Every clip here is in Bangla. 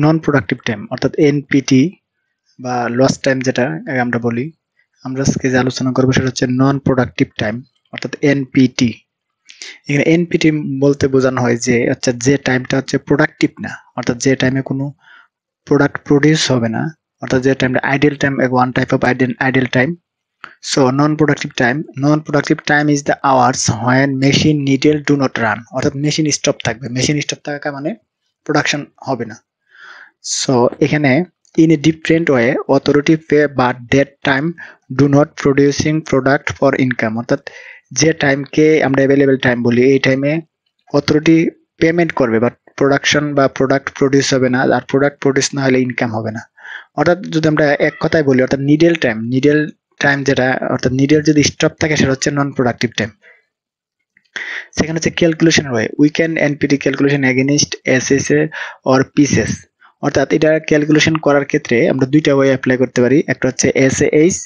নন প্রোডাক্টিভ টাইম অর্থাৎ এনপিটি বা লস টাইম যেটা আমরা বলি, আমরা আজকে যে আলোচনা করবো সেটা হচ্ছে নন প্রোডাক্টিভ টাইম অর্থাৎ এনপিটি। এখানে এনপিটি বলতে বোঝানো হয় যে আচ্ছা যে টাইমটা হচ্ছে প্রোডাক্টিভ না, অর্থাৎ যে টাইমে কোনো প্রোডাক্ট প্রডিউস হবে না, অর্থাৎ যে টাইমটা idle time, one type of idle time. So non-productive time is the hours when machine needle do not run, অর্থাৎ মেশিন স্টপ থাকবে, মেশিন স্টপ থাকা মানে প্রোডাকশন হবে না। সো এখানে in a different way authority pay but that time do not producing product for income, অর্থাৎ যে টাইমকে আমরা অ্যাভেলেবেল টাইম বলি এই টাইমে অথরিটি পেমেন্ট করবে বাট প্রোডাকশন বা প্রোডাক্ট প্রডিউস হবে না, আর প্রোডাক্ট প্রডিউস না হলে ইনকাম হবে না। অর্থাৎ যদি আমরা এক কথায় বলি অর্থাৎ নিডেল টাইম যেটা অর্থাৎ নিডেল যদি স্টপ থাকে সেটা হচ্ছে নন প্রোডাক্টিভ টাইম। সেখানে হচ্ছে ক্যালকুলেশন হয় we can NPT calculation against SSA or pieces, অর্থাৎ এটা ক্যালকুলেশন করার ক্ষেত্রে আমরা দুইটা ওয়ে অ্যাপ্লাই করতে পারি, একটা হচ্ছে এসএএইচ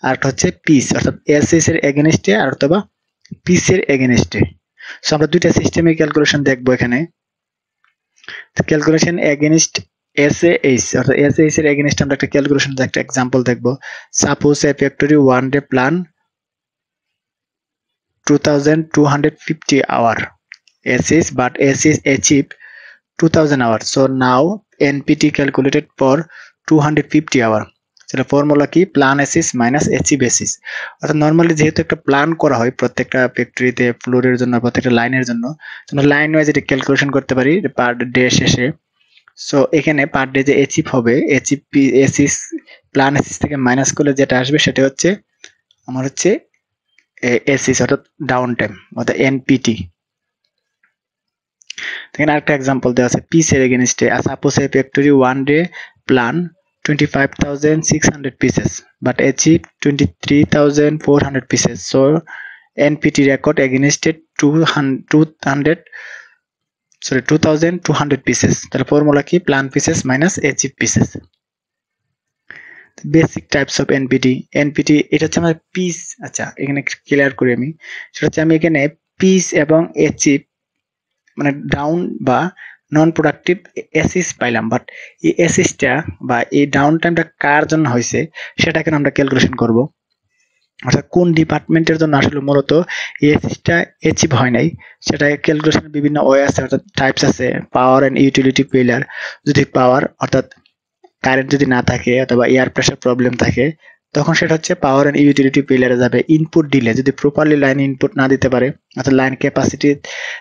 আর একটা হচ্ছে পিস, অর্থাৎ এসএস এর এগেইনস্টে আর অথবা পিস এর এগেইনস্টে। সো আমরা দুইটা সিস্টেমে ক্যালকুলেশন দেখবো এখানে। ক্যালকুলেশন এগেইনস্ট এসএএইচ অর্থাৎ এসএএইচ এর এগেইনস্টে আমরা একটা ক্যালকুলেশন একটা एग्जांपल দেখবো। Suppose a factory one day plan 2250 hour SS but SS achieved 2000 hours, so now NPT calculated for 250 hour। সেটা ফর্মুলা কি, plan axis minus achieve axis. অর্থাৎ নরমালি যেহেতু একটা প্ল্যান করা হয় প্রত্যেকটা ফ্যাক্টরিতে ফ্লোরের জন্য প্রত্যেকটা লাইনের জন্য, আমরা লাইন ওয়াইজ এটা ক্যালকুলেশন করতে পারি পার ডে শেষে। সো এখানে পার ডে যে অ্যাচিভ হবে, অ্যাচিভ এসিস প্ল্যান এসিস থেকে মাইনাস করলে যেটা আসবে সেটা হচ্ছে আমার হচ্ছে এসিস অর্থাৎ ডাউন টাইম অর্থাৎ এনপিটি। এখানে আরেকটা एग्जांपल দেওয়া আছে পিস এর এগেইনস্টে। Suppose a factory one day plan 25,600 pieces but achieve 23,400 pieces, so NPT record against it 2,200 pieces। তাহলে ফর্মুলা কি, plan pieces minus achieve pieces. Basic types of NPT. NPT এটা হচ্ছে আমার পিস, আচ্ছা এখানে ক্লিয়ার করি আমি, সেটা হচ্ছে আমি এখানে পিস এবং অ্যাচিভ মানে ডাউন বা নন প্রোডাক্টিভ অ্যাসিস পাইলাম, বাট এই অ্যাসিসটা বা এই ডাউন টাইমটা কার জন্য হয়েছে সেটাকে আমরা ক্যালকুলেশন করব, অর্থাৎ কোন ডিপার্টমেন্টের জন্য আসলে মূলত এই অ্যাসিসটা অ্যাচিভ হয় নাই সেটা ক্যালকুলেশনের বিভিন্ন ওয়ে আছে, অর্থাৎ টাইপস আছে। পাওয়ার এন্ড ইউটিলিটি ফেইলিয়ার, যদি পাওয়ার অর্থাৎ কারেন্ট যদি না থাকে অথবা এয়ার প্রেসার প্রবলেম থাকে তখন সেটা হচ্ছে পাওয়ার এন্ড ইউটিলিটি ফেইলিয়ারে যাবে। ইনপুট ডিলে, যদি প্রপারলি লাইনে ইনপুট না দিতে পারে অর্থাৎ লাইন ক্যাপাসিটি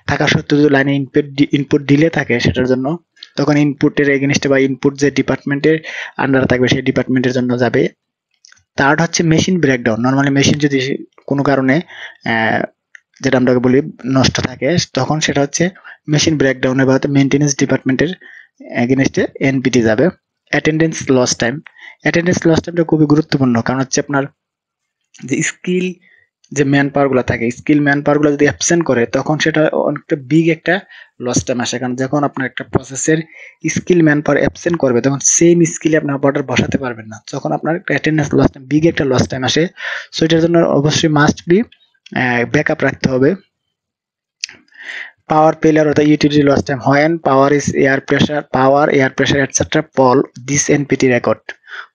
থাকা সত্ত্বেও যদি লাইনে ইনপুট ডিলে থাকে সেটার জন্য তখন ইনপুটের এগেইনস্টে বা ইনপুট যে ডিপার্টমেন্টের আন্ডারে থাকবে সেই ডিপার্টমেন্টের জন্য যাবে। থার্ড হচ্ছে মেশিন ব্রেকডাউন। নরমালি মেশিন যদি কোনো কারণে যেটা আমরা বলি নষ্ট থাকে তখন সেটা হচ্ছে মেশিন ব্রেকডাউনের বা মেইনটেনেন্স ডিপার্টমেন্টের এগেইনস্টে এনপিটি যাবে। Attendance loss time, attendance loss টাইমটা খুবই গুরুত্বপূর্ণ, কারণ হচ্ছে আপনার যে স্কিল যে ম্যান পাওয়ার গুলো থাকে, স্কিল ম্যান পাওয়ার গুলো যদি অ্যাবসেন্ট করে তখন সেটা অনেকটা বিগ একটা লস টাইম আসে, কারণ যখন আপনার একটা প্রসেসের স্কিল ম্যান পাওয়ার অ্যাবসেন্ট করবে তখন সেম স্কিলে আপনার অর্ডার বসাতে পারবেন না, তখন আপনার একটা অ্যাটেন্ডেন্স লস টাইম বিগ একটা লস টাইম আসে। সো এটার জন্য অবশ্যই মাস্ট বি ব্যাকআপ রাখতে হবে। Power failure or the utility loss time, when power, air pressure etc fall this NPT record।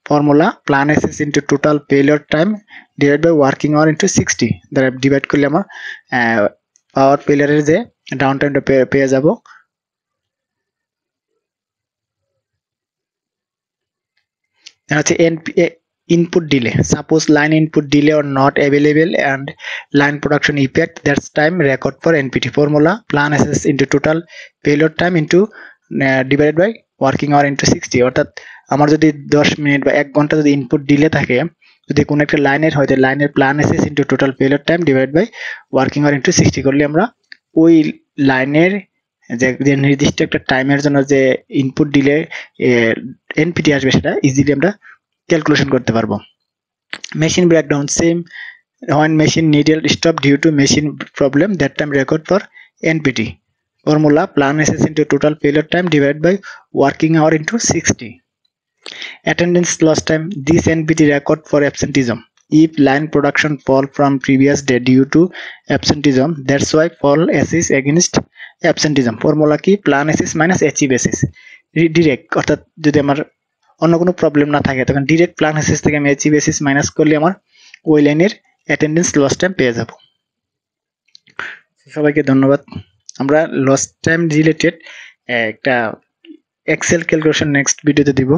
formula plan SS into total failure time divided by working hour into 60 দ্বারা ডিভাইড করলে আমার পাওয়ার ফেলিয়ারের যে ডাউন টাইমটা পেয়ে যাব। হচ্ছে input delay, suppose line input delay or not available and line production effect, that's time record for NPT। formula plan SS into total failure time into divided by working hour into 60। অর্থাৎ আমার যদি 10 মিনিট বা 1 ঘন্টা যদি ইনপুট ডিলে থাকে, যদি কোনো একটা লাইনের হয় লাইনের plan SS into total failure time divide by working hour into 60 করলে আমরা ওই লাইনের যে নির্দিষ্ট একটা টাইমের জন্য যে ইনপুট ডিলে এনপিটি আসবে সেটা ইজিলি আমরা ক্যালকুলেশন করতে পারবো। Machine breakdown same, when machine needle stop due to machine problem, that time record for NPT। formula plan SS into total failure time divided by working hour into 60। attendance loss time, this NPT record for absenteeism, if line production fall from previous day due to absenteeism, that's why fall SS against absenteeism। formula কি, plan SS minus achieve SS। Direct, অর্থাৎ যদি আমার অন্য কোনো প্রবলেম না থাকে তখন ডিরেক্ট প্ল্যান অ্যাসেস থেকে আমি অ্যাচিভ অ্যাসেস মাইনাস করলে আমার ওই লাইনের অ্যাটেন্ডেন্স লস টাইম পেয়ে যাব। সবাইকে ধন্যবাদ। আমরা লস টাইম রিলেটেড একটা এক্সেল ক্যালকুলেশন নেক্সট ভিডিওতে দিব।